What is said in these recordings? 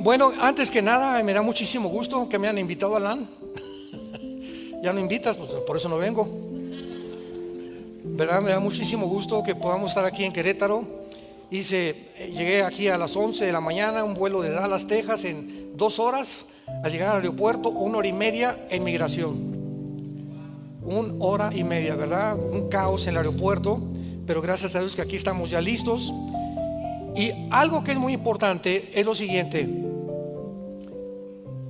Bueno, antes que nada, me da muchísimo gusto que me han invitado a LAN. Ya no invitas, pues por eso no vengo. ¿Verdad? Me da muchísimo gusto que podamos estar aquí en Querétaro. Llegué aquí a las 11 de la mañana, un vuelo de Dallas, Texas, en 2 horas. Al llegar al aeropuerto, 1 hora y media en migración. 1 hora y media, ¿verdad? Un caos en el aeropuerto, pero gracias a Dios que aquí estamos ya listos. Y algo que es muy importante es lo siguiente: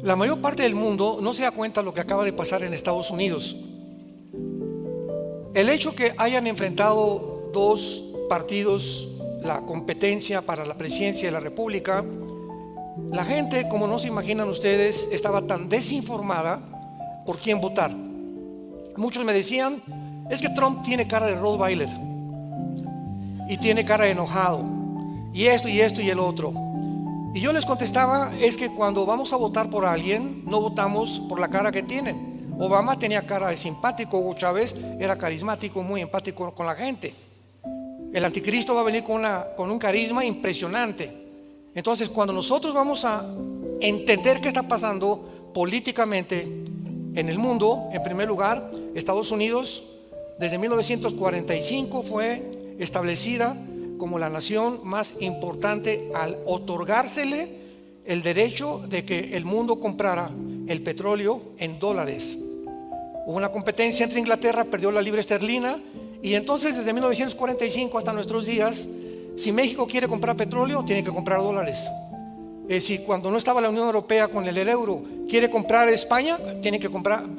la mayor parte del mundo no se da cuenta de lo que acaba de pasar en Estados Unidos. El hecho que hayan enfrentado 2 partidos la competencia para la presidencia de la República, la gente, como no se imaginan ustedes, estaba tan desinformada por quién votar. Muchos me decían: es que Trump tiene cara de Rottweiler y tiene cara de enojado, y esto y esto y el otro. Y yo les contestaba: es que cuando vamos a votar por alguien, no votamos por la cara que tienen. Obama tenía cara de simpático, Hugo Chávez era carismático, muy empático con la gente. El anticristo va a venir con un carisma impresionante. Entonces, cuando nosotros vamos a entender qué está pasando políticamente en el mundo, en primer lugar, Estados Unidos desde 1945 fue establecida como la nación más importante al otorgársele el derecho de que el mundo comprara el petróleo en dólares. Hubo una competencia entre Inglaterra, perdió la libra esterlina, y entonces desde 1945 hasta nuestros días, si México quiere comprar petróleo, tiene que comprar dólares. Si cuando no estaba la Unión Europea con el euro, quiere comprar España, tiene que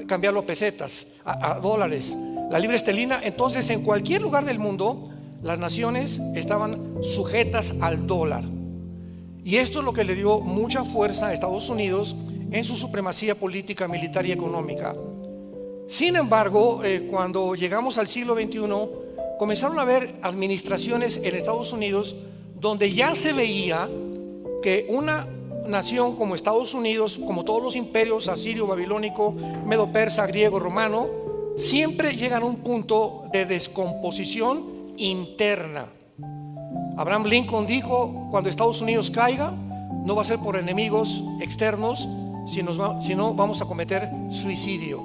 cambiarlo a pesetas, a dólares. La libra esterlina. Entonces, en cualquier lugar del mundo, las naciones estaban sujetas al dólar. Y esto es lo que le dio mucha fuerza a Estados Unidos en su supremacía política, militar y económica. Sin embargo, cuando llegamos al siglo XXI, comenzaron a haber administraciones en Estados Unidos donde ya se veía que una nación como Estados Unidos, como todos los imperios asirio, babilónico, medo-persa, griego, romano, siempre llegan a un punto de descomposición interna. Abraham Lincoln dijo: cuando Estados Unidos caiga, no va a ser por enemigos externos, sino vamos a cometer suicidio.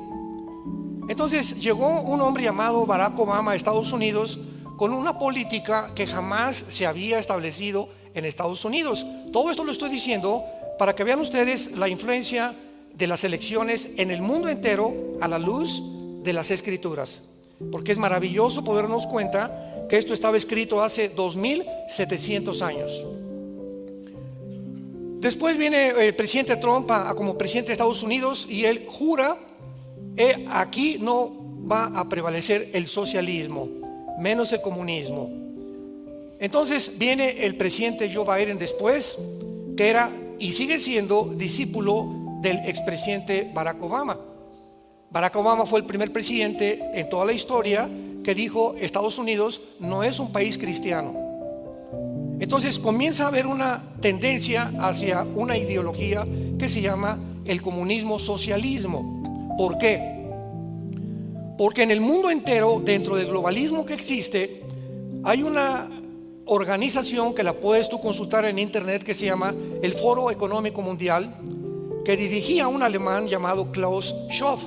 Entonces llegó un hombre llamado Barack Obama a Estados Unidos con una política que jamás se había establecido en Estados Unidos. Todo esto lo estoy diciendo para que vean ustedes la influencia de las elecciones en el mundo entero a la luz de las Escrituras, porque es maravilloso poder darnos cuenta que esto estaba escrito hace 2700 años. Después viene el presidente Trump como presidente de Estados Unidos, y él jura: aquí no va a prevalecer el socialismo, menos el comunismo. Entonces viene el presidente Joe Biden después, que era y sigue siendo discípulo del expresidente Barack Obama. Barack Obama fue el primer presidente en toda la historia que dijo: Estados Unidos no es un país cristiano. Entonces comienza a haber una tendencia hacia una ideología que se llama el comunismo socialismo. ¿Por qué? Porque en el mundo entero, dentro del globalismo que existe, hay una organización que la puedes tú consultar en internet, que se llama el Foro Económico Mundial, que dirigía un alemán llamado Klaus Schwab.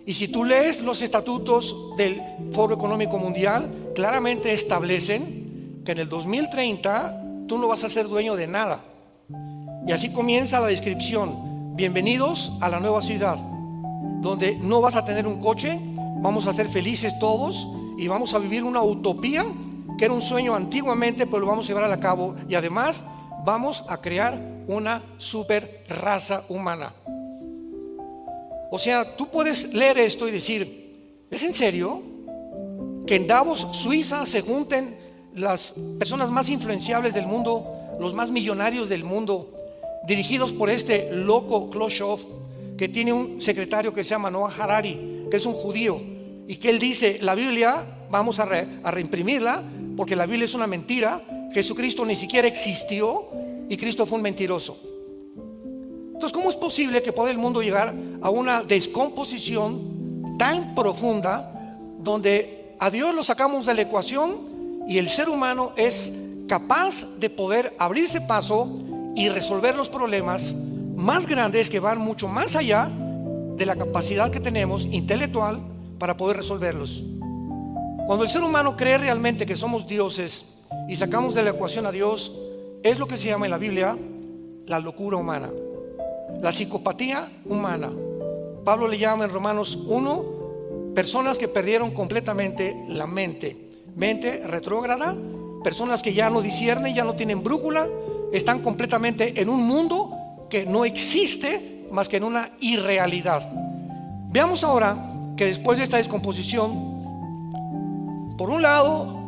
Y si tú lees los estatutos del Foro Económico Mundial, claramente establecen que en el 2030 tú no vas a ser dueño de nada. Y así comienza la descripción: bienvenidos a la nueva ciudad, donde no vas a tener un coche, vamos a ser felices todos y vamos a vivir una utopía que era un sueño antiguamente, pero lo vamos a llevar a cabo, y además vamos a crear una super raza humana. O sea, tú puedes leer esto y decir: ¿es en serio que en Davos, Suiza, se junten las personas más influenciables del mundo, los más millonarios del mundo, dirigidos por este loco Klaus Schwab, que tiene un secretario que se llama Noah Harari, que es un judío, y que él dice: la Biblia vamos a reimprimirla porque la Biblia es una mentira, Jesucristo ni siquiera existió y Cristo fue un mentiroso? Entonces, ¿cómo es posible que pueda el mundo llegar a una descomposición tan profunda donde a Dios lo sacamos de la ecuación y el ser humano es capaz de poder abrirse paso y resolver los problemas más grandes que van mucho más allá de la capacidad que tenemos intelectual para poder resolverlos. Cuando el ser humano cree realmente que somos dioses y sacamos de la ecuación a Dios, es lo que se llama en la Biblia la locura humana, la psicopatía humana. Pablo le llama en Romanos 1 personas que perdieron completamente la mente retrógrada, personas que ya no disciernen, ya no tienen brújula, están completamente en un mundo que no existe más que en una irrealidad. Veamos ahora que después de esta descomposición, por un lado,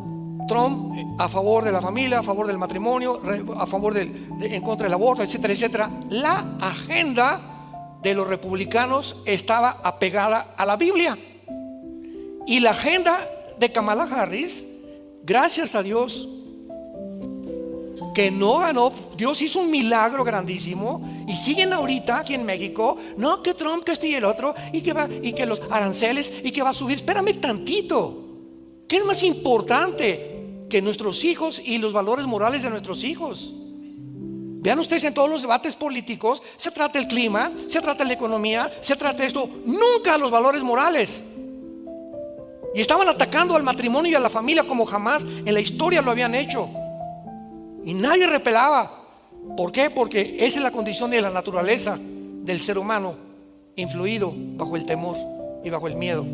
Trump a favor de la familia, a favor del matrimonio, a favor en contra del aborto, etcétera, etcétera. La agenda de los republicanos estaba apegada a la Biblia. Y la agenda de Kamala Harris, gracias a Dios, que no ganó. Dios hizo un milagro grandísimo. Y siguen ahorita aquí en México, no, que Trump, que este y el otro, y que los aranceles, y que va a subir. Espérame tantito. ¿Qué es más importante que nuestros hijos y los valores morales de nuestros hijos? Vean ustedes, en todos los debates políticos se trata el clima, se trata la economía, se trata esto, nunca los valores morales. Y estaban atacando al matrimonio y a la familia como jamás en la historia lo habían hecho. Y nadie repelaba. ¿Por qué? Porque esa es la condición de la naturaleza del ser humano, influido bajo el temor y bajo el miedo.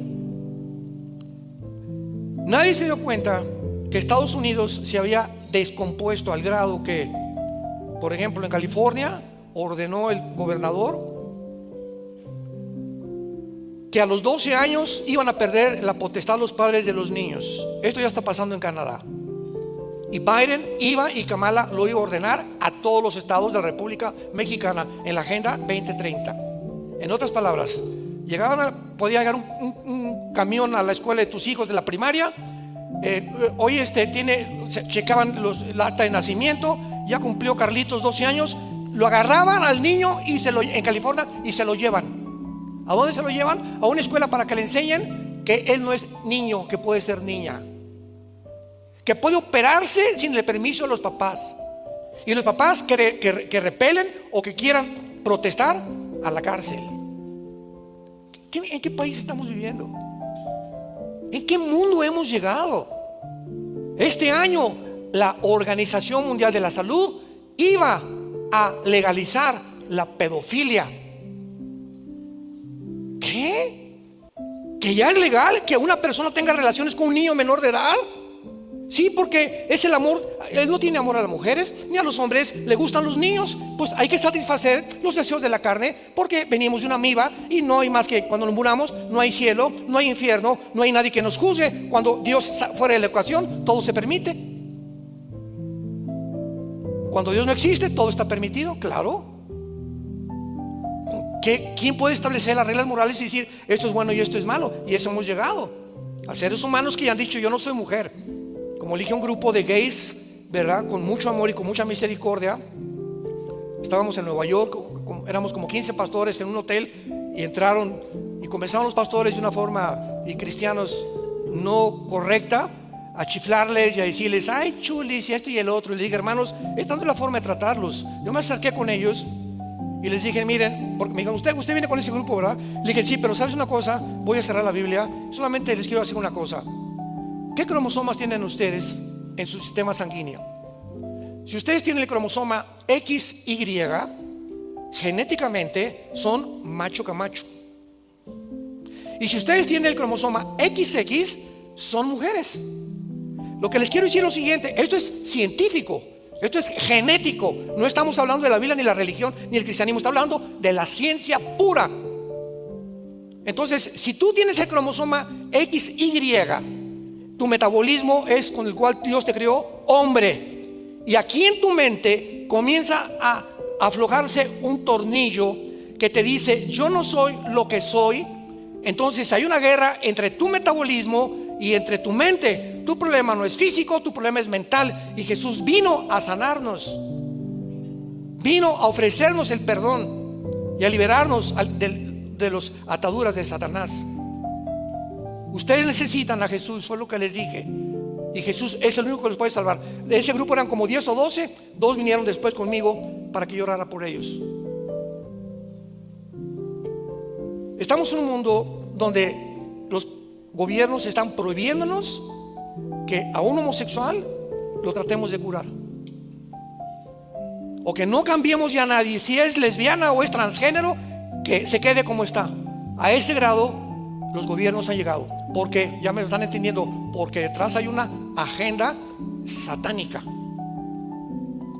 Nadie se dio cuenta que Estados Unidos se había descompuesto al grado que, por ejemplo, en California ordenó el gobernador que a los 12 años iban a perder la potestad los padres de los niños. Esto ya está pasando en Canadá. Y Biden iba, y Kamala lo iba a ordenar a todos los estados de la República Mexicana en la Agenda 2030. En otras palabras, podía llegar un camión a la escuela de tus hijos de la primaria. Hoy checaban el acta de nacimiento. Ya cumplió Carlitos 12 años. Lo agarraban al niño en California y se lo llevan. ¿A dónde se lo llevan? A una escuela para que le enseñen que él no es niño, que puede ser niña, que puede operarse sin el permiso de los papás. Y los papás que repelen o que quieran protestar, a la cárcel. ¿En qué país estamos viviendo? ¿En qué mundo hemos llegado? Este año la Organización Mundial de la Salud iba a legalizar la pedofilia. ¿Qué? ¿Que ya es legal que una persona tenga relaciones con un niño menor de edad? Sí, porque es el amor. Él no tiene amor a las mujeres ni a los hombres, le gustan los niños. Pues hay que satisfacer los deseos de la carne, porque venimos de una amiba y no hay más que cuando nos muramos. No hay cielo, no hay infierno, no hay nadie que nos juzgue. Cuando Dios fuera de la ecuación, todo se permite. Cuando Dios no existe, todo está permitido, claro. ¿Quién puede establecer las reglas morales y decir esto es bueno y esto es malo? Y eso hemos llegado a seres humanos que ya han dicho: yo no soy mujer. Como elige un grupo de gays, ¿verdad? Con mucho amor y con mucha misericordia. Estábamos en Nueva York, éramos como 15 pastores en un hotel, y entraron y comenzaron los pastores de una forma, y cristianos, no correcta, a chiflarles y a decirles: ay, chulis, y esto y el otro. Y les dije: hermanos, esta no es la forma de tratarlos. Yo me acerqué con ellos y les dije: miren, porque me dijeron: usted viene con ese grupo, ¿verdad? Le dije: sí, pero ¿sabes una cosa? Voy a cerrar la Biblia, solamente les quiero hacer una cosa. ¿Qué cromosomas tienen ustedes en su sistema sanguíneo? Si ustedes tienen el cromosoma XY, genéticamente son macho camacho. Y si ustedes tienen el cromosoma XX, son mujeres. Lo que les quiero decir es lo siguiente: esto es científico, esto es genético. No estamos hablando de la Biblia, ni la religión, ni el cristianismo. Está hablando de la ciencia pura. Entonces, si tú tienes el cromosoma XY, tu metabolismo es con el cual Dios te creó hombre. Y aquí en tu mente comienza a aflojarse un tornillo que te dice: yo no soy lo que soy. Entonces hay una guerra entre tu metabolismo y entre tu mente. Tu problema no es físico, tu problema es mental. Y Jesús vino a sanarnos, vino a ofrecernos el perdón y a liberarnos de las ataduras de Satanás. Ustedes necesitan a Jesús, fue lo que les dije. Y Jesús es el único que los puede salvar. De ese grupo eran como 10 o 12. 2 vinieron después conmigo para que yo orara por ellos. Estamos en un mundo donde los gobiernos están prohibiéndonos que a un homosexual lo tratemos de curar, o que no cambiemos ya a nadie. Si es lesbiana o es transgénero, que se quede como está. A ese grado los gobiernos han llegado. Porque, ya me están entendiendo, porque detrás hay una agenda satánica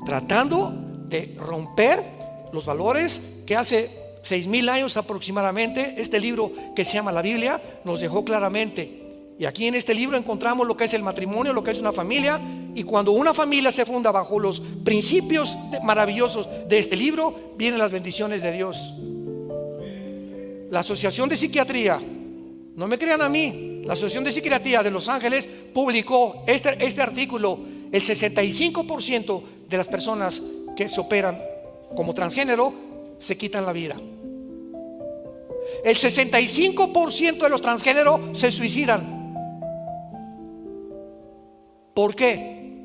tratando de romper los valores que hace 6,000 años aproximadamente este libro que se llama la Biblia nos dejó claramente. Y aquí en este libro encontramos lo que es el matrimonio, lo que es una familia. Y cuando una familia se funda bajo los principios maravillosos de este libro, vienen las bendiciones de Dios. La Asociación de Psiquiatría, no me crean a mí, la Asociación de Psiquiatría de Los Ángeles publicó este artículo. El 65% de las personas que se operan como transgénero se quitan la vida. El 65% de los transgéneros se suicidan. ¿Por qué?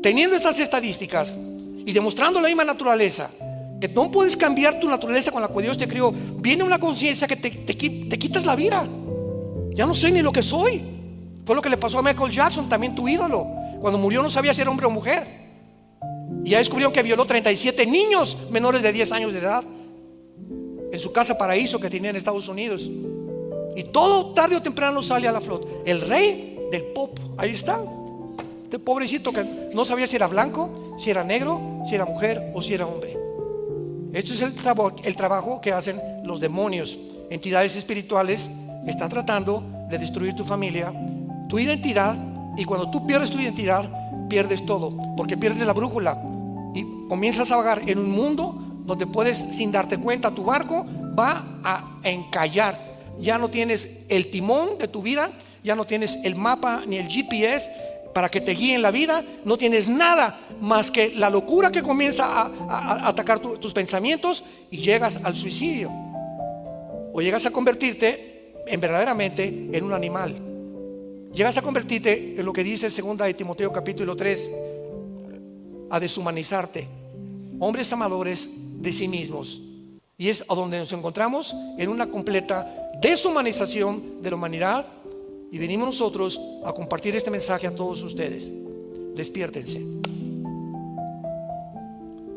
Teniendo estas estadísticas y demostrando la misma naturaleza, que no puedes cambiar tu naturaleza con la que Dios te crió, viene una conciencia que te quitas la vida. Ya no soy ni lo que soy. Fue lo que le pasó a Michael Jackson, también tu ídolo. Cuando murió no sabía si era hombre o mujer. Y ya descubrieron que violó 37 niños menores de 10 años de edad en su casa paraíso que tenía en Estados Unidos. Y todo tarde o temprano sale a la flote. El rey del pop, ahí está. Este pobrecito que no sabía si era blanco, si era negro, si era mujer o si era hombre. Esto es el trabajo que hacen los demonios. Entidades espirituales que están tratando de destruir tu familia, tu identidad. Y cuando tú pierdes tu identidad, pierdes todo, porque pierdes la brújula y comienzas a vagar en un mundo donde puedes, sin darte cuenta, tu barco va a encallar. Ya no tienes el timón de tu vida, ya no tienes el mapa ni el GPS para que te guíe en la vida. No tienes nada más que la locura que comienza a atacar tus pensamientos, y llegas al suicidio, o llegas a convertirte verdaderamente en un animal. Llegas a convertirte en lo que dice 2 de Timoteo capítulo 3, a deshumanizarte, hombres amadores de sí mismos. Y es a donde nos encontramos, en una completa deshumanización de la humanidad. Y venimos nosotros a compartir este mensaje a todos ustedes. Despiértense.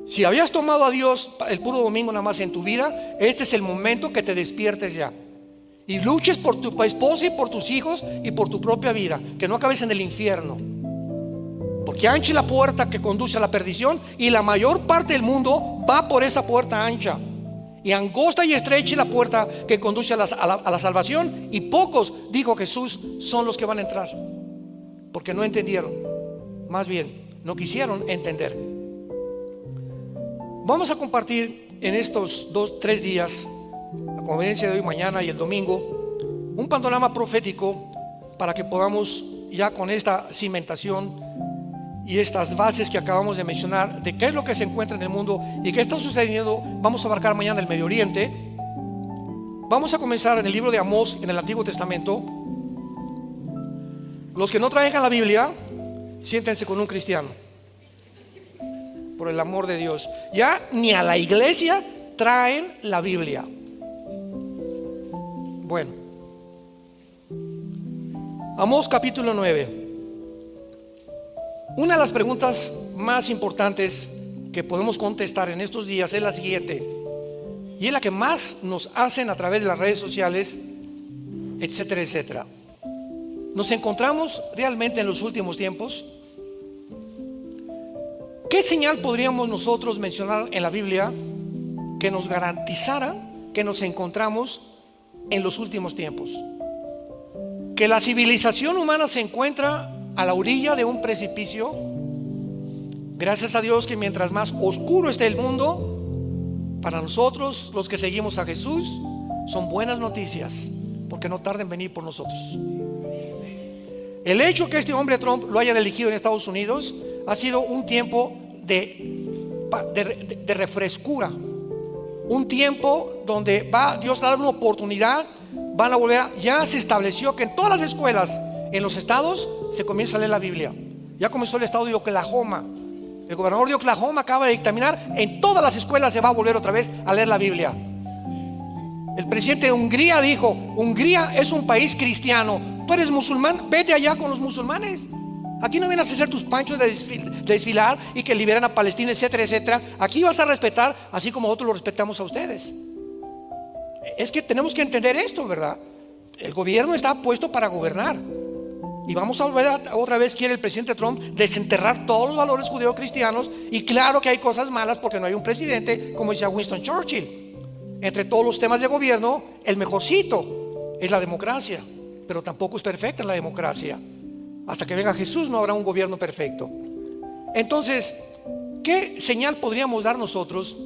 Si habías tomado a Dios el puro domingo nada más en tu vida, este es el momento que te despiertes ya y luches por tu esposa y por tus hijos y por tu propia vida, que no acabes en el infierno. Porque ancha es la puerta que conduce a la perdición, y la mayor parte del mundo va por esa puerta ancha. Y angosta y estrecha es la puerta que conduce a la salvación, y pocos, dijo Jesús, son los que van a entrar, porque no entendieron. Más bien, no quisieron entender. Vamos a compartir en estos 2-3 días, la conferencia de hoy, mañana y el domingo, un panorama profético para que podamos, ya con esta cimentación y estas bases que acabamos de mencionar, de qué es lo que se encuentra en el mundo y qué está sucediendo. Vamos a abarcar mañana el Medio Oriente. Vamos a comenzar en el libro de Amós, en el Antiguo Testamento. Los que no traigan la Biblia, siéntense con un cristiano, por el amor de Dios. Ya ni a la iglesia traen la Biblia. Bueno, Amós capítulo 9. Una de las preguntas más importantes que podemos contestar en estos días es la siguiente, y es la que más nos hacen a través de las redes sociales, etcétera, etcétera. ¿Nos encontramos realmente en los últimos tiempos? ¿Qué señal podríamos nosotros mencionar en la Biblia que nos garantizara que nos encontramos en los últimos tiempos? Que la civilización humana se encuentra a la orilla de un precipicio. Gracias a Dios que mientras más oscuro esté el mundo, para nosotros los que seguimos a Jesús son buenas noticias, porque no tarda en venir por nosotros. El hecho que este hombre Trump lo haya elegido en Estados Unidos ha sido un tiempo de refrescura, un tiempo donde va Dios a dar una oportunidad. Van a volver ya se estableció que en todas las escuelas en los estados se comienza a leer la Biblia. Ya comenzó el estado de Oklahoma, El gobernador de Oklahoma acaba de dictaminar: en todas las escuelas se va a volver otra vez a leer la Biblia. El presidente de Hungría dijo: Hungría es un país cristiano. Tú eres musulmán, vete allá con los musulmanes. Aquí no vienes a hacer tus panchos de desfilar y que liberan a Palestina, etcétera, etcétera. Aquí vas a respetar así como nosotros lo respetamos a ustedes. Es que tenemos que entender esto, ¿verdad? El gobierno está puesto para gobernar. Y vamos a volver otra vez, quiere el presidente Trump desenterrar todos los valores judeocristianos. Y claro que hay cosas malas porque no hay un presidente, como decía Winston Churchill. Entre todos los temas de gobierno, el mejorcito es la democracia. Pero tampoco es perfecta la democracia. Hasta que venga Jesús no habrá un gobierno perfecto. Entonces, ¿qué señal podríamos dar nosotros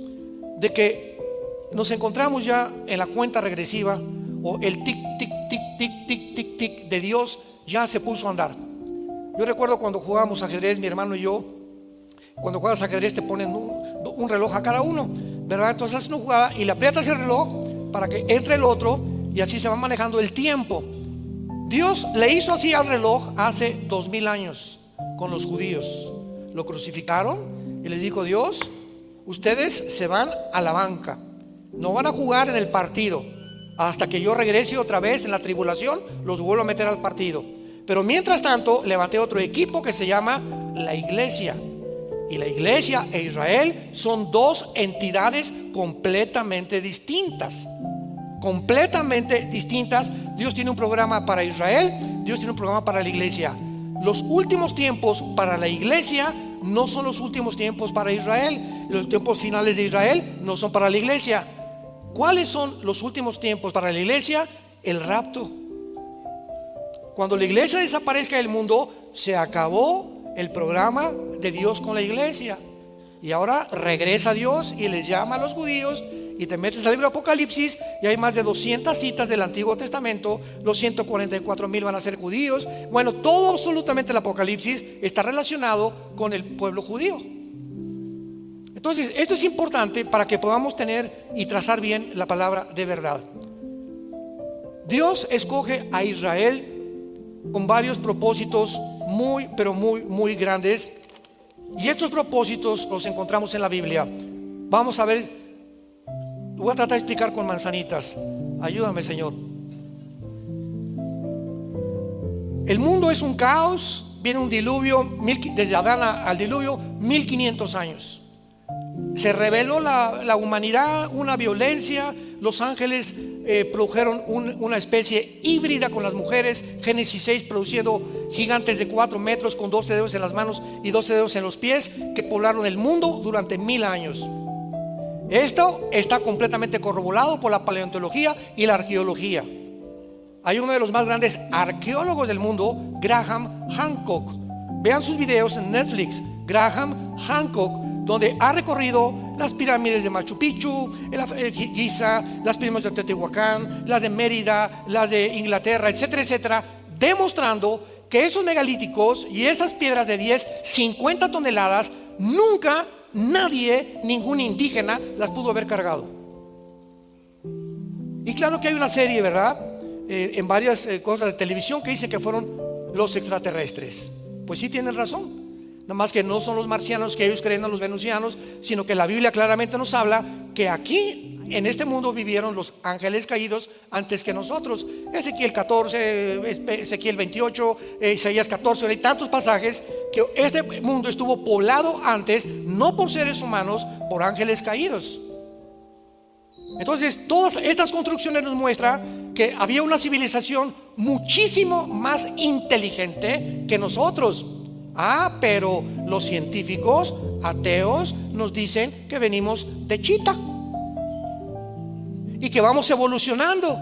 de que nos encontramos ya en la cuenta regresiva, o el tic, tic, tic, tic, tic, tic, tic de Dios ya se puso a andar? Yo recuerdo cuando jugábamos ajedrez, mi hermano y yo. Cuando juegas ajedrez te ponen un reloj a cada uno, ¿verdad? Entonces haces una jugada y le aprietas el reloj para que entre el otro, y así se va manejando el tiempo. Dios le hizo así al reloj hace 2000 años con los judíos. Lo crucificaron y les dijo: Dios, ustedes se van a la banca, no van a jugar en el partido. Hasta que yo regrese otra vez en la tribulación, los vuelvo a meter al partido. Pero mientras tanto, levanté otro equipo que se llama la iglesia. Y la iglesia e Israel son dos entidades completamente distintas. Completamente distintas. Dios tiene un programa para Israel, Dios tiene un programa para la iglesia. Los últimos tiempos para la iglesia no son los últimos tiempos para Israel. Los tiempos finales de Israel no son para la iglesia. ¿Cuáles son los últimos tiempos para la iglesia? El rapto. Cuando la iglesia desaparezca del mundo, se acabó el programa de Dios con la iglesia. Y ahora regresa Dios y les llama a los judíos. Y te metes al libro de Apocalipsis y hay más de 200 citas del Antiguo Testamento. Los 144,000 van a ser judíos. Bueno, todo absolutamente el Apocalipsis está relacionado con el pueblo judío. Entonces, esto es importante para que podamos tener y trazar bien la palabra de verdad. Dios escoge a Israel con varios propósitos muy, pero muy, muy grandes. Y estos propósitos los encontramos en la Biblia. Vamos a ver. Voy a tratar de explicar con manzanitas. Ayúdame, Señor. El mundo es un caos. Viene un diluvio, desde Adán al diluvio, 1500 años. Se reveló la humanidad, una violencia. Los ángeles produjeron una especie híbrida con las mujeres. Génesis 6, produciendo gigantes de 4 metros con 12 dedos en las manos y 12 dedos en los pies, que poblaron el mundo durante 1000 años. Esto está completamente corroborado por la paleontología y la arqueología. Hay uno de los más grandes arqueólogos del mundo, Graham Hancock. Vean sus videos en Netflix. Graham Hancock, donde ha recorrido las pirámides de Machu Picchu, Giza, las pirámides de Teotihuacán, las de Mérida, las de Inglaterra, etcétera, etcétera, demostrando que esos megalíticos y esas piedras de 10, 50 toneladas, nunca nadie, ningún indígena las pudo haber cargado. Y claro que hay una serie, ¿verdad? En varias cosas de televisión que dice que fueron los extraterrestres. Pues sí, tienen razón. Nada más que no son los marcianos que ellos creen, a los venusianos, sino que la Biblia claramente nos habla que aquí en este mundo vivieron los ángeles caídos antes que nosotros. Ezequiel 14, Ezequiel 28, Isaías 14, hay tantos pasajes que este mundo estuvo poblado antes, no por seres humanos, por ángeles caídos. Entonces, todas estas construcciones nos muestran que había una civilización muchísimo más inteligente que nosotros. Pero los científicos ateos nos dicen que venimos de chita y que vamos evolucionando.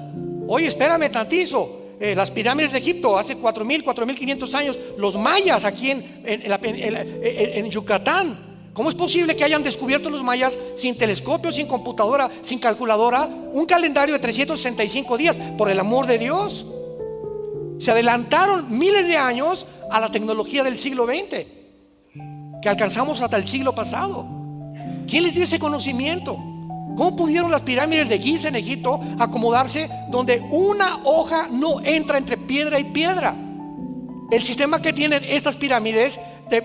Oye, espérame tantito. Las pirámides de Egipto hace 4,000, 4,500 años. Los mayas aquí en Yucatán. ¿Cómo es posible que hayan descubierto los mayas sin telescopio, sin computadora, sin calculadora, un calendario de 365 días? Por el amor de Dios. Se adelantaron miles de años a la tecnología del siglo XX, que alcanzamos hasta el siglo pasado. ¿Quién les dio ese conocimiento? ¿Cómo pudieron las pirámides de Giza en Egipto acomodarse donde una hoja no entra entre piedra y piedra? El sistema que tienen estas pirámides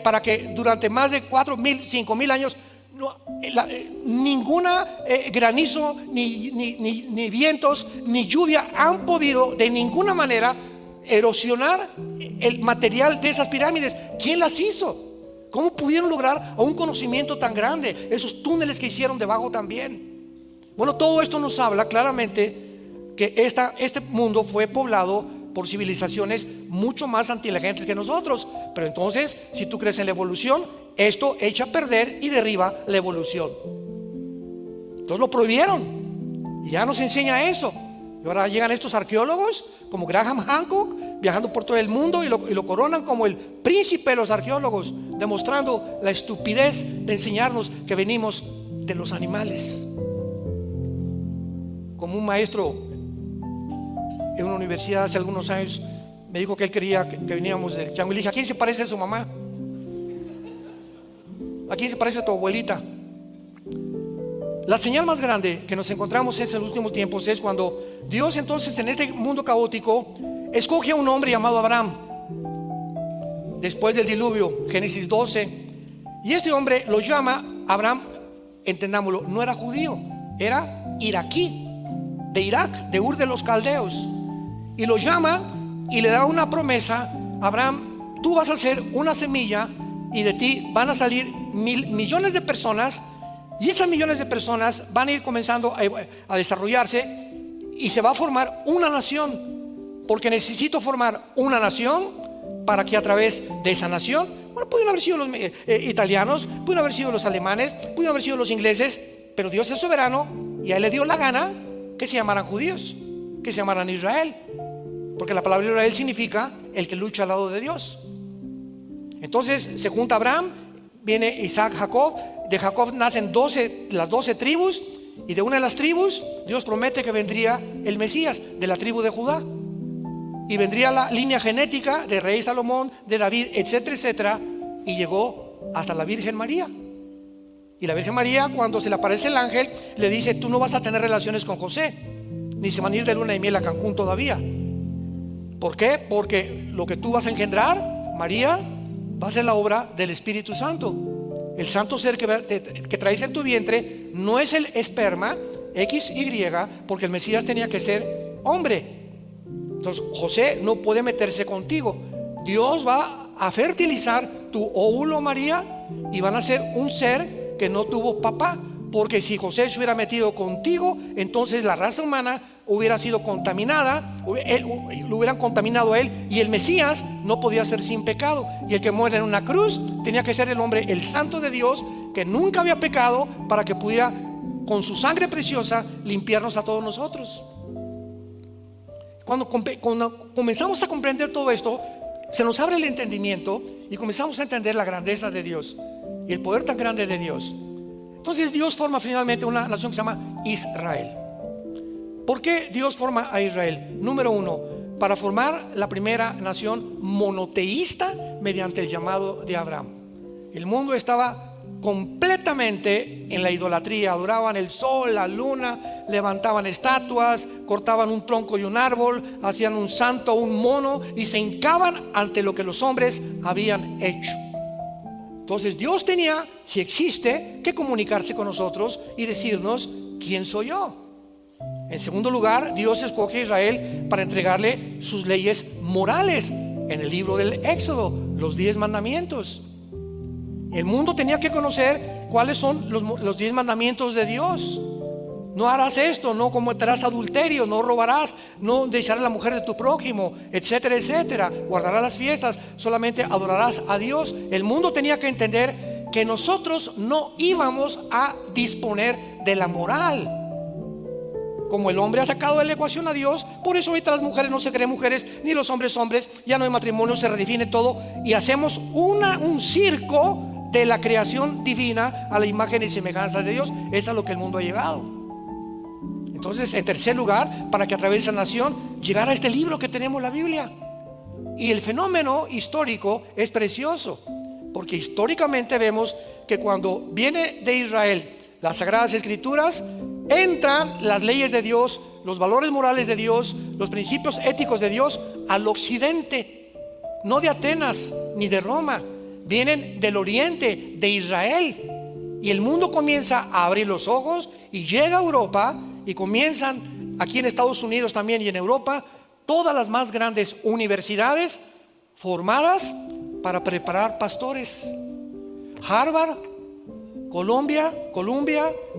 para que durante más de 4,000, 5,000 años ninguna granizo, ni vientos, ni lluvia han podido de ninguna manera erosionar el material de esas pirámides. ¿Quién las hizo? ¿Cómo pudieron lograr un conocimiento tan grande? Esos túneles que hicieron debajo también. Bueno, todo esto nos habla claramente que este mundo fue poblado por civilizaciones mucho más inteligentes que nosotros. Pero entonces, si tú crees en la evolución, esto echa a perder y derriba la evolución. Entonces lo prohibieron y ya nos enseña eso. Y ahora llegan estos arqueólogos como Graham Hancock, viajando por todo el mundo, y lo coronan como el príncipe de los arqueólogos, demostrando la estupidez de enseñarnos que venimos de los animales. Como un maestro en una universidad hace algunos años me dijo que él quería que veníamos del chango. Y le dije: ¿a quién se parece a su mamá? ¿A quién se parece a tu abuelita? La señal más grande que nos encontramos en los últimos tiempos es cuando Dios, entonces, en este mundo caótico, escoge a un hombre llamado Abraham después del diluvio, Génesis 12. Y este hombre lo llama Abraham, entendámoslo, no era judío, era iraquí, de Irak, de Ur de los Caldeos. Y lo llama y le da una promesa: Abraham, tú vas a ser una semilla y de ti van a salir millones de personas, y esas millones de personas van a ir comenzando a desarrollarse y se va a formar una nación, porque necesito formar una nación para que a través de esa nación, bueno, pueden haber sido los italianos, pueden haber sido los alemanes, pueden haber sido los ingleses, pero Dios es soberano y a él le dio la gana que se llamaran judíos, que se llamaran Israel, porque la palabra Israel significa el que lucha al lado de Dios. Entonces se junta Abraham, viene Isaac, Jacob. De Jacob nacen las 12 tribus, y de una de las tribus Dios promete que vendría el Mesías, de la tribu de Judá, y vendría la línea genética de rey Salomón, de David, etcétera, etcétera, y llegó hasta la Virgen María. Y la Virgen María, cuando se le aparece el ángel, le dice: tú no vas a tener relaciones con José, ni se van a ir de luna de miel a Cancún todavía. ¿Por qué? Porque lo que tú vas a engendrar, María, va a ser la obra del Espíritu Santo. El santo ser que traes en tu vientre no es el esperma XY, porque el Mesías tenía que ser hombre. Entonces José no puede meterse contigo. Dios va a fertilizar tu óvulo, María, y van a ser un ser que no tuvo papá, porque si José se hubiera metido contigo, entonces la raza humana hubiera sido contaminada, lo hubieran contaminado a él, y el Mesías no podía ser sin pecado, y el que muere en una cruz tenía que ser el hombre, el santo de Dios, que nunca había pecado, para que pudiera con su sangre preciosa limpiarnos a todos nosotros. Cuando comenzamos a comprender todo esto, se nos abre el entendimiento y comenzamos a entender la grandeza de Dios y el poder tan grande de Dios. Entonces Dios forma finalmente una nación que se llama Israel. ¿Por qué Dios forma a Israel? Número uno, para formar la primera nación monoteísta mediante el llamado de Abraham. El mundo estaba completamente en la idolatría. Adoraban el sol, la luna, levantaban estatuas, cortaban un tronco y un árbol, hacían un santo, un mono, y se hincaban ante lo que los hombres habían hecho. Entonces Dios tenía, si existe, que comunicarse con nosotros y decirnos: ¿quién soy yo? En segundo lugar, Dios escoge a Israel para entregarle sus leyes morales en el libro del Éxodo, los 10 mandamientos. El mundo tenía que conocer cuáles son los 10 mandamientos de Dios. No harás esto, no cometerás adulterio, no robarás, no desearás la mujer de tu prójimo, etcétera, etcétera. Guardarás las fiestas, solamente adorarás a Dios. El mundo tenía que entender que nosotros no íbamos a disponer de la moral. Como el hombre ha sacado de la ecuación a Dios, por eso ahorita las mujeres no se creen mujeres, ni los hombres hombres, ya no hay matrimonio, se redefine todo, y hacemos un circo de la creación divina a la imagen y semejanza de Dios. Es a lo que el mundo ha llegado. Entonces, en tercer lugar, para que a través de esa nación llegara este libro que tenemos, la Biblia. Y el fenómeno histórico es precioso, porque históricamente vemos que cuando viene de Israel las Sagradas Escrituras, entran las leyes de Dios, los valores morales de Dios, los principios éticos de Dios al occidente, no de Atenas ni de Roma. vienen del oriente, de Israel. Y el mundo comienza a abrir los ojos y llega a Europa, y comienzan aquí en Estados Unidos también y en Europa todas las más grandes universidades formadas para preparar pastores. Harvard, Columbia,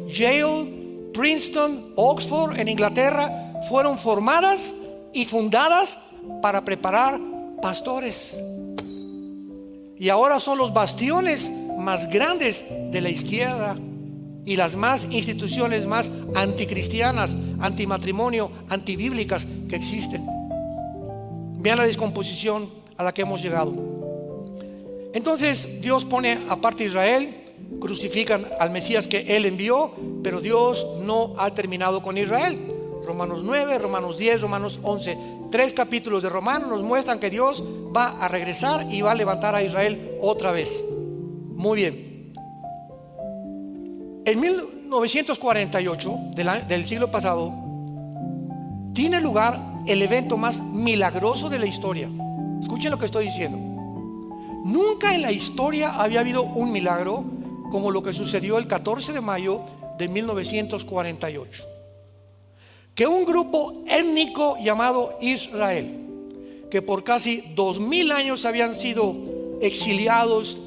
Yale, Princeton, Oxford en Inglaterra fueron formadas y fundadas para preparar pastores. Y ahora son los bastiones más grandes de la izquierda y las más instituciones más anticristianas, antimatrimonio, antibíblicas que existen. Vean la descomposición a la que hemos llegado. Entonces Dios pone aparte a Israel, crucifican al Mesías que Él envió, pero Dios no ha terminado con Israel. Romanos 9, Romanos 10, Romanos 11, 3 capítulos de Romanos nos muestran que Dios va a regresar y va a levantar a Israel otra vez. Muy bien. En 1948 del siglo pasado tiene lugar el evento más milagroso de la historia. Escuchen lo que estoy diciendo. Nunca en la historia había habido un milagro como lo que sucedió el 14 de mayo de 1948. Que un grupo étnico llamado Israel, que por casi 2000 años habían sido exiliados,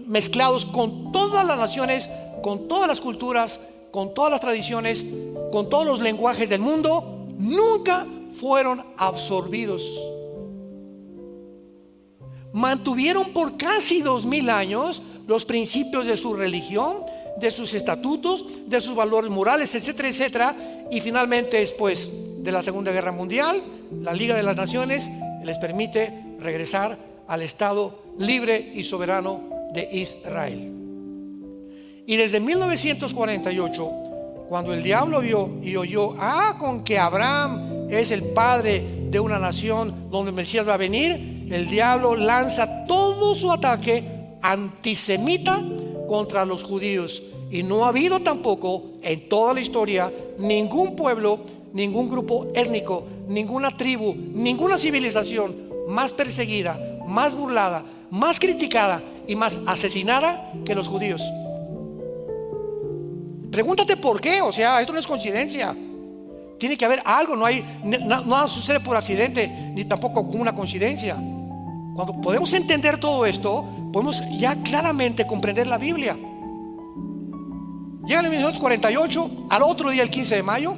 mezclados con todas las naciones, con todas las culturas, con todas las tradiciones, con todos los lenguajes del mundo, nunca fueron absorbidos. Mantuvieron por casi 2000 años los principios de su religión, de sus estatutos, de sus valores morales, etcétera, etcétera. Y finalmente, después de la Segunda Guerra Mundial, la Liga de las Naciones les permite regresar al Estado libre y soberano de Israel. Y desde 1948, cuando el diablo vio y oyó, con que Abraham es el padre de una nación donde el Mesías va a venir, el diablo lanza todo su ataque antisemita contra los judíos. Y no ha habido tampoco en toda la historia ningún pueblo, ningún grupo étnico, ninguna tribu, ninguna civilización más perseguida, más burlada, más criticada y más asesinada que los judíos. Pregúntate por qué. O sea, esto no es coincidencia. Tiene que haber algo. Nada sucede por accidente, ni tampoco con una coincidencia. Cuando podemos entender todo esto, podemos ya claramente comprender la Biblia. Llega en 1948, al otro día, el 15 de mayo,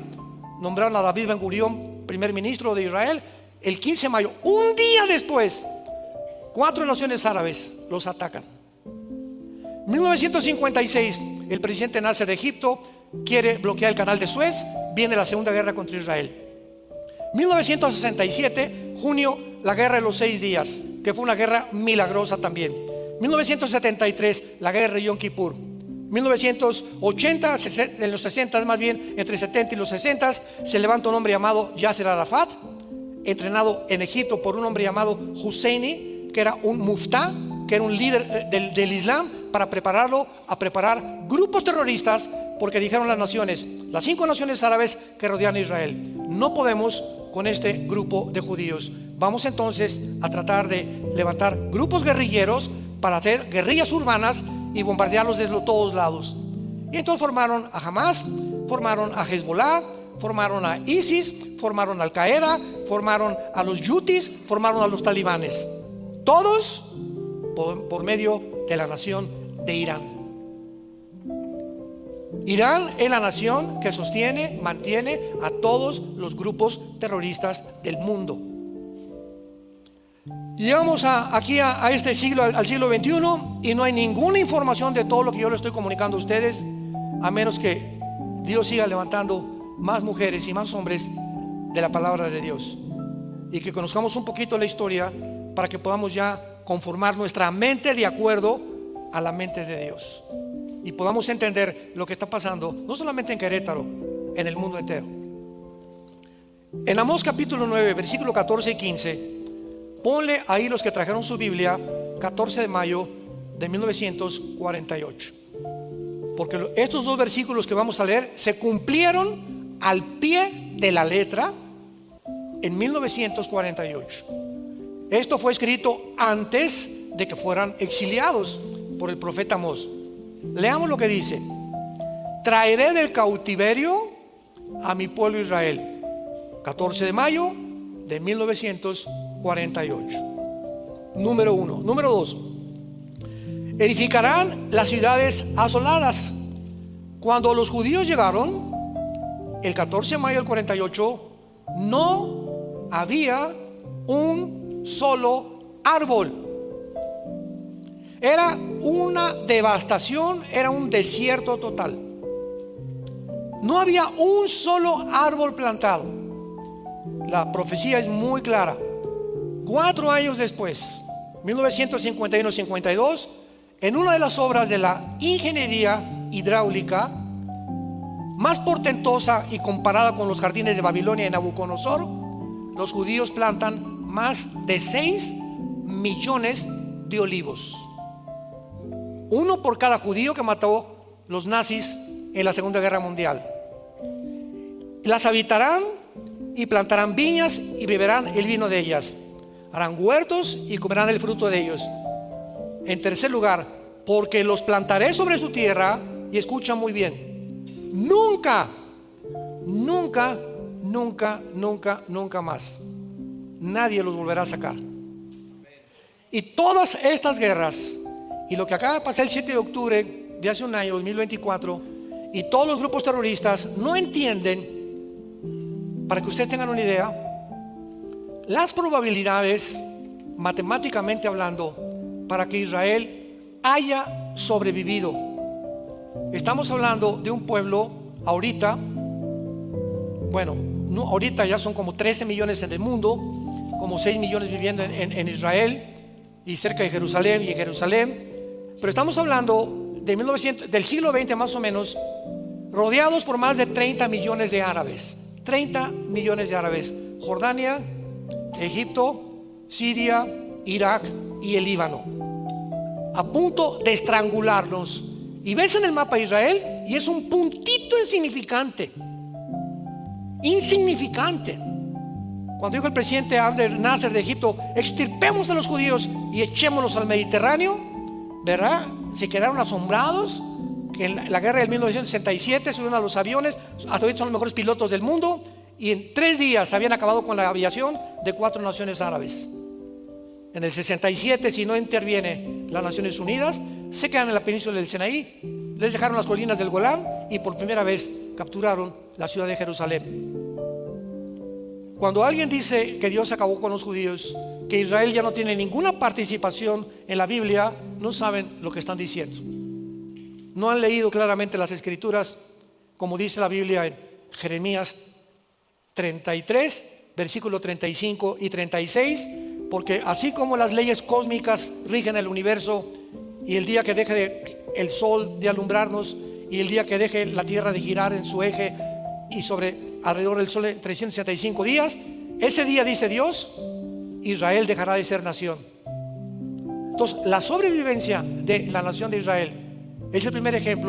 nombraron a David Ben Gurión primer ministro de Israel. El 15 de mayo, un día después, 4 naciones árabes los atacan. 1956, el presidente Nasser de Egipto quiere bloquear el canal de Suez. Viene la Segunda Guerra contra Israel. 1967, junio, la guerra de los 6 días, que fue una guerra milagrosa también. 1973, la guerra de Yom Kippur. 1980, en los 60 más bien, entre 70 y los 60, se levanta un hombre llamado Yasser Arafat, entrenado en Egipto por un hombre llamado Husseini, que era un muftá, que era un líder del Islam, para prepararlo a preparar grupos terroristas, porque dijeron las naciones, las 5 naciones árabes que rodean a Israel, no podemos con este grupo de judíos. Vamos entonces a tratar de levantar grupos guerrilleros para hacer guerrillas urbanas y bombardearlos desde todos lados. Y entonces formaron a Hamas, formaron a Hezbollah, formaron a ISIS, formaron a Al Qaeda, formaron a los Yutis, formaron a los talibanes. Todos por medio de la nación de Irán. Irán es la nación que sostiene, mantiene a todos los grupos terroristas del mundo. Llegamos aquí a este siglo, al siglo XXI, y no hay ninguna información de todo lo que yo le estoy comunicando a ustedes, a menos que Dios siga levantando más mujeres y más hombres de la palabra de Dios, y que conozcamos un poquito la historia para que podamos ya conformar nuestra mente de acuerdo a la mente de Dios, y podamos entender lo que está pasando no solamente en Querétaro, en el mundo entero. En Amós capítulo 9, versículo 14 y 15, ponle ahí los que trajeron su Biblia, 14 de mayo de 1948, porque estos 2 versículos que vamos a leer se cumplieron al pie de la letra en 1948. Esto fue escrito antes de que fueran exiliados por el profeta Amós. Leamos lo que dice: traeré del cautiverio a mi pueblo Israel. 14 de mayo de 1948. Número 1. Número 2. Edificarán las ciudades asoladas. Cuando los judíos llegaron el 14 de mayo del 48, no había un solo árbol. Era una devastación, era un desierto total. No había un solo árbol plantado. La profecía es muy clara. 4 años después, 1951-52, en una de las obras de la ingeniería hidráulica más portentosa y comparada con los jardines de Babilonia y Nabucodonosor, los judíos plantan más de 6 millones de olivos. Uno por cada judío que mató los nazis en la Segunda Guerra Mundial. Las habitarán y plantarán viñas y beberán el vino de ellas. Harán huertos y comerán el fruto de ellos. En tercer lugar, porque los plantaré sobre su tierra. Y escucha muy bien: nunca más nadie los volverá a sacar. Y todas estas guerras, y lo que acaba de pasar el 7 de octubre de hace un año, 2024, y todos los grupos terroristas no entienden, para que ustedes tengan una idea, las probabilidades, matemáticamente hablando, para que Israel haya sobrevivido. Estamos hablando de un pueblo ahorita, bueno, no, ahorita ya son como 13 millones en el mundo, como 6 millones viviendo en Israel y cerca de Jerusalén y en Jerusalén. Pero estamos hablando del siglo XX más o menos, rodeados por más de 30 millones de árabes. 30 millones de árabes. Jordania, Egipto, Siria, Irak y el Líbano, a punto de estrangularnos. Y ves en el mapa Israel y es un puntito insignificante. Cuando dijo el presidente Abdel Nasser de Egipto: extirpemos a los judíos y echémoslos al Mediterráneo, ¿verdad? Se quedaron asombrados. Que en la guerra del 1967 subieron a los aviones, hasta hoy son los mejores pilotos del mundo, y en 3 días habían acabado con la aviación de 4 naciones árabes. En el 67, si no interviene las Naciones Unidas, se quedan en la península del Sinaí, les dejaron las colinas del Golán y por primera vez capturaron la ciudad de Jerusalén. Cuando alguien dice que Dios acabó con los judíos, que Israel ya no tiene ninguna participación en la Biblia, no saben lo que están diciendo. No han leído claramente las Escrituras, como dice la Biblia en Jeremías 33, versículos 35 y 36, porque así como las leyes cósmicas rigen el universo, y el día que deje el sol de alumbrarnos y el día que deje la tierra de girar en su eje y alrededor del sol en 365 días, ese día, dice Dios, Israel dejará de ser nación. Entonces, la sobrevivencia de la nación de Israel es el primer ejemplo